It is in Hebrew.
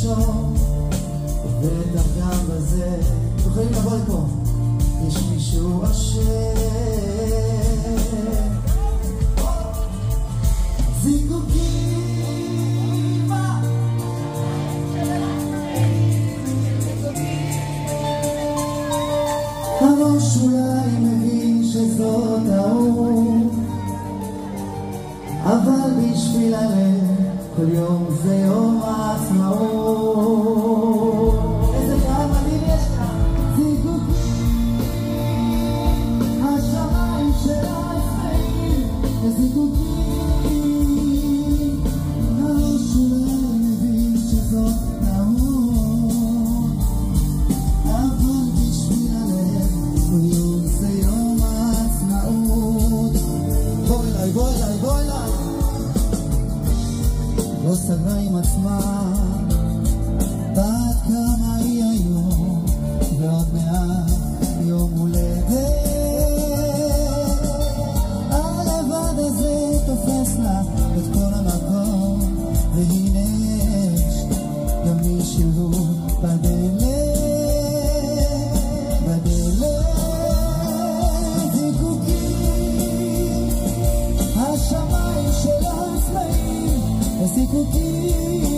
לנשום, ובטח גם בזה תוכלים לבוא לפה, יש מישהו אשר זיקוקים הראש אולי מבין שזאת טעות, אבל בשביל הלב כל יום זה יום העצמאות. איזה קהל מדהים יש כאן. זיקוקים השמיים של העצמאים, וזיקוקים הראש אולי מבין שזאת טעות, אבל בשביל הלב כל יום זה יום העצמאות. בוא אליי, בוא אליי, בוא אליי. לא סגרה עם עצמה, בת כמה היא היום, ועוד מעט יום הולדת. הלבד הזה תופס לה את כל המקום, והנה יש גם מישהו בדלת, בדלת. זיקוקים השמיים של העצמאים, הזיקוקים